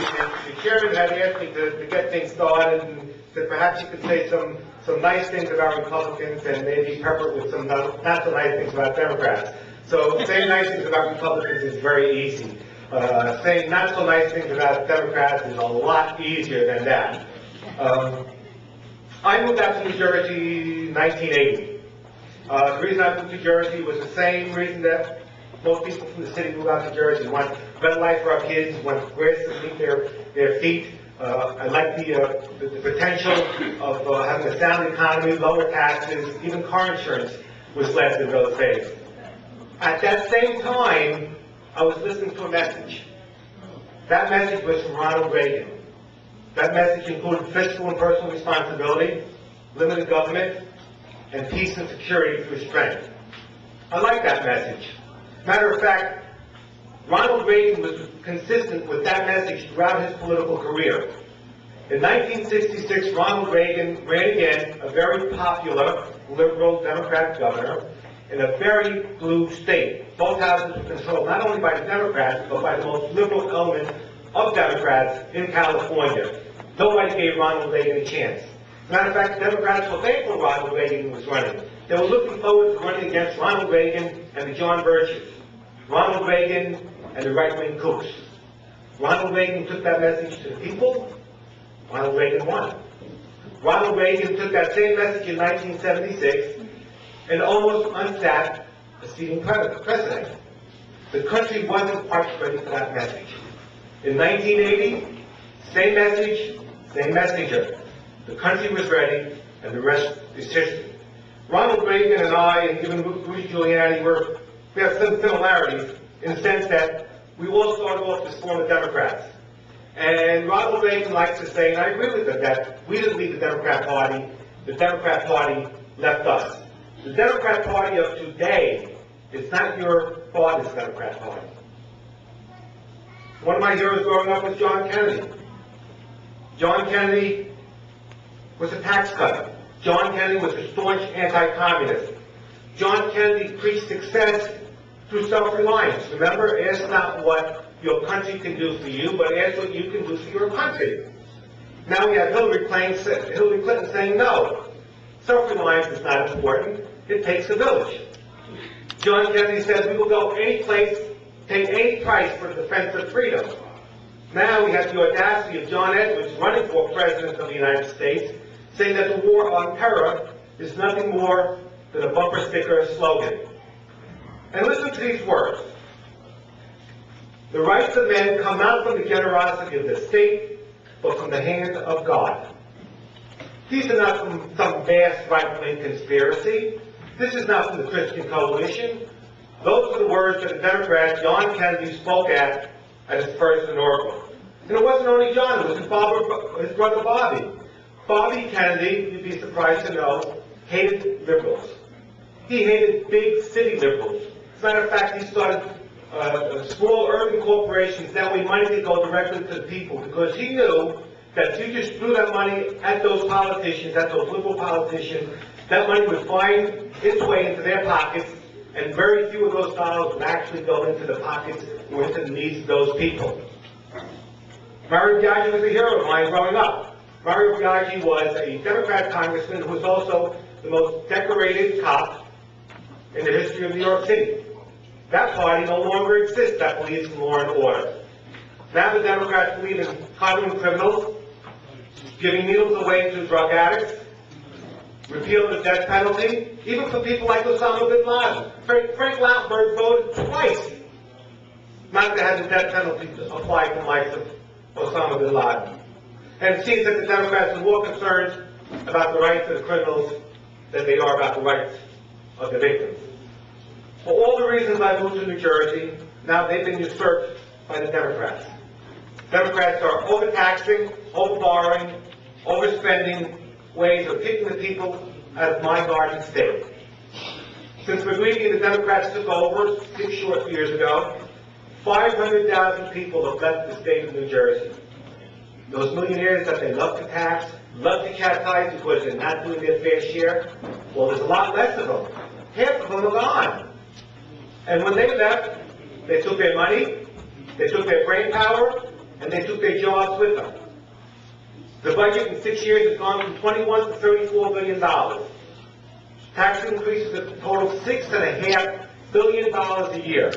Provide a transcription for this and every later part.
the chairman had asked me to get things started, and that perhaps you could say some nice things about Republicans and maybe pepper it with some not so nice things about Democrats. So saying nice things about Republicans is very easy. Saying not so nice things about Democrats is a lot easier than that. I moved out to New Jersey in 1980. The reason I moved to Jersey was the same reason that most people from the city move out to Jersey. Want a better life for our kids, want grass to meet their feet. I like the potential of having a sound economy, lower taxes, even car insurance was less in those days. At that same time, I was listening to a message. That message was from Ronald Reagan. That message included fiscal and personal responsibility, limited government, and peace and security through strength. I like that message. Matter of fact, Ronald Reagan was consistent with that message throughout his political career. In 1966, Ronald Reagan ran again, a very popular liberal Democrat governor, in a very blue state. Both houses were controlled not only by the Democrats, but by the most liberal element of Democrats in California. Nobody gave Ronald Reagan a chance. As a matter of fact, the Democrats were thankful Ronald Reagan was running. They were looking forward to running against Ronald Reagan and the John Birches. Ronald Reagan and the right-wing kooks. Ronald Reagan took that message to the people. Ronald Reagan won. Ronald Reagan took that same message in 1976 and almost unsacked a sitting president. The country wasn't quite ready for that message. In 1980, same message, same messenger. The country was ready, and the rest is history. Ronald Reagan and I, and even Rudy Giuliani, we have some similarities in the sense that we all started off as former Democrats. And Ronald Reagan likes to say, and I agree with him, that we didn't leave the Democrat Party left us. The Democrat Party of today is not your father's Democrat Party. One of my heroes growing up was John Kennedy. John Kennedy was a tax cutter. John Kennedy was a staunch anti-communist. John Kennedy preached success through self-reliance. Remember, ask not what your country can do for you, but ask what you can do for your country. Now we have Hillary Clinton saying no. Self-reliance is not important. It takes a village. John Kennedy says we will go any place, pay any price for the defense of freedom. Now we have the audacity of John Edwards running for President of the United States, saying that the war on terror is nothing more than a bumper sticker slogan. And listen to these words. The rights of men come not from the generosity of the state, but from the hand of God. These are not from some vast right-wing conspiracy. This is not from the Christian Coalition. Those are the words that the Democrat John Kennedy spoke at his first inaugural. And it wasn't only John, it was his brother Bobby. Bobby Kennedy, you'd be surprised to know, hated liberals. He hated big city liberals. As a matter of fact, he started small urban corporations. That way money could go directly to the people, because he knew that if you just threw that money at those politicians, at those liberal politicians, that money would find its way into their pockets, and very few of those dollars would actually go into the pockets or into the needs of those people. Mario Biaggi was a hero of mine growing up. Mario Biaggi was a Democrat congressman who was also the most decorated cop in the history of New York City. That party no longer exists that believes in law and order. Now the Democrats believe in harming criminals, giving needles away to drug addicts, repeal the death penalty, even for people like Osama bin Laden. Frank Lautenberg voted twice not to have the death penalty applied to the likes of Osama bin Laden. And it seems that the Democrats are more concerned about the rights of the criminals than they are about the rights of the victims. For all the reasons I moved to New Jersey, now they've been usurped by the Democrats. Democrats are overtaxing, overborrowing, overspending ways of kicking the people out of my garden state. Since McGreevey and the Democrats took over 6 short years ago, 500,000 people have left the state of New Jersey. Those millionaires that they love to tax, love to chastise because they're not doing their fair share, well, there's a lot less of them. Half of them are gone. And when they left, they took their money, they took their brain power, and they took their jobs with them. The budget in 6 years has gone from 21 to $34 billion. Tax increases a total of $6.5 billion a year.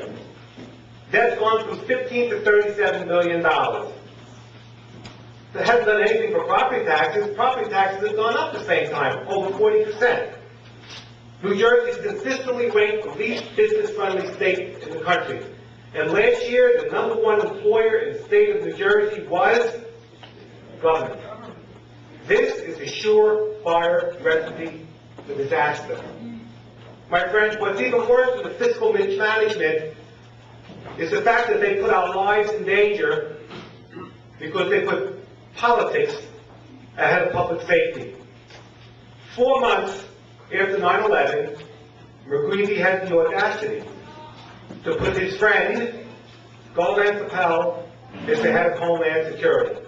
That's gone from 15 to $37 billion. It hasn't done anything for property taxes. Property taxes have gone up at the same time, over 40%. New Jersey is consistently ranked the least business-friendly state in the country. And last year, the #1 employer in the state of New Jersey was government. This is a surefire recipe for disaster. My friends, what's even worse than the fiscal mismanagement is the fact that they put our lives in danger because they put politics ahead of public safety. 4 months after 9/11, McGreevey had the audacity to put his friend, Golan Patel, as the head of Homeland Security,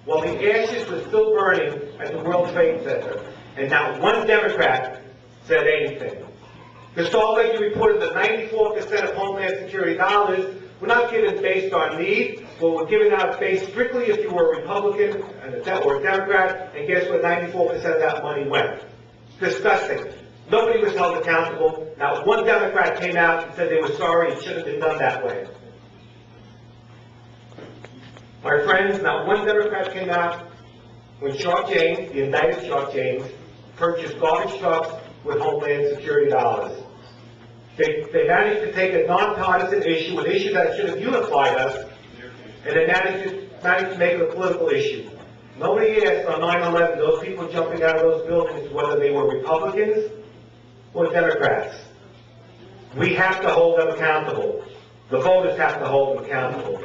while the ashes were still burning at the World Trade Center, and not one Democrat said anything. The Salt Lake reported that 94% of Homeland Security dollars were not given based on need, but were given out based strictly if you were a Republican or a Democrat, and guess what, 94% of that money went. Disgusting. Nobody was held accountable. Not one Democrat came out and said they were sorry, it should have been done that way. My friends, not one Democrat came out when Sharp James, the indicted Sharp James, purchased garbage trucks with Homeland Security dollars. They managed to take a nonpartisan issue, an issue that should have unified us, and they managed to make it a political issue. Nobody asked on 9/11, those people jumping out of those buildings, whether they were Republicans or Democrats. We have to hold them accountable. The voters have to hold them accountable.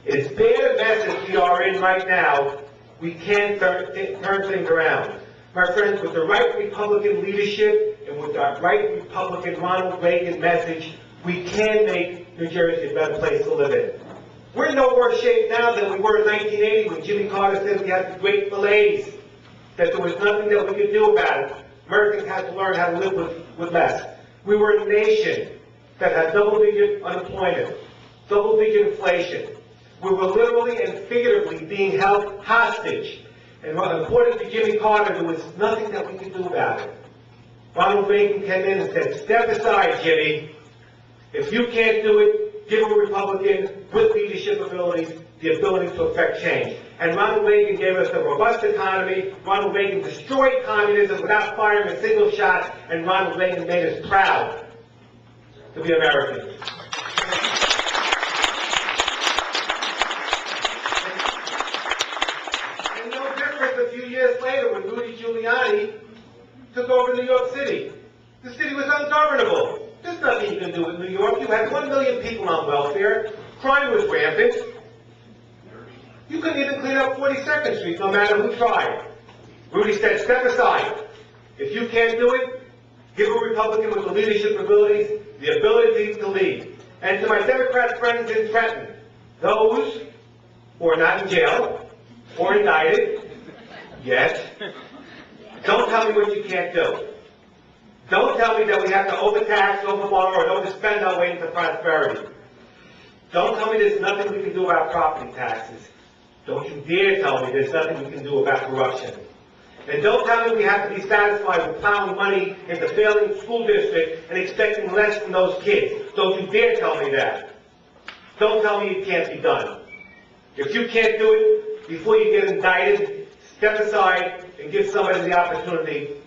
It's bad a message we are in right now. We can't turn things around. My friends, with the right Republican leadership and with the right Republican Ronald Reagan message, we can make New Jersey a better place to live in. We're in no worse shape now than we were in 1980 when Jimmy Carter said we had the great malaise, that there was nothing that we could do about it. Americans had to learn how to live with less. We were a nation that had double-digit unemployment, double-digit inflation. We were literally and figuratively being held hostage. And according to Jimmy Carter, there was nothing that we could do about it. Ronald Reagan came in and said, step aside, Jimmy. If you can't do it, give a Republican with leadership abilities the ability to affect change. And Ronald Reagan gave us a robust economy. Ronald Reagan destroyed communism without firing a single shot. And Ronald Reagan made us proud to be Americans. And no different a few years later when Rudy Giuliani took over New York City. The city was ungovernable. There's nothing you can do in New York. You had 1 million people on welfare. Crime was rampant. You couldn't even clean up 42nd Street, no matter who tried. Rudy said, step aside. If you can't do it, give a Republican with the leadership abilities the ability to lead. And to my Democrat friends in Trenton, those who are not in jail or indicted yet, don't tell me what you can't do. Don't tell me that we have to overtax, overborrow, or overspend our way into prosperity. Don't tell me there's nothing we can do about property taxes. Don't you dare tell me there's nothing we can do about corruption. And don't tell me we have to be satisfied with plowing money into failing school districts and expecting less from those kids. Don't you dare tell me that. Don't tell me it can't be done. If you can't do it before you get indicted, step aside and give somebody the opportunity,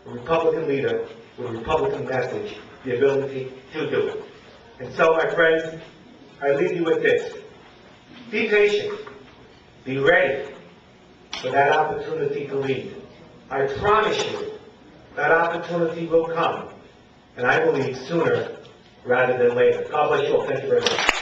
a Republican leader with a Republican message, the ability to do it. And so, my friends, I leave you with this. Be patient. Be ready for that opportunity to lead. I promise you that opportunity will come. And I believe sooner rather than later. God bless you all. Thank you very much.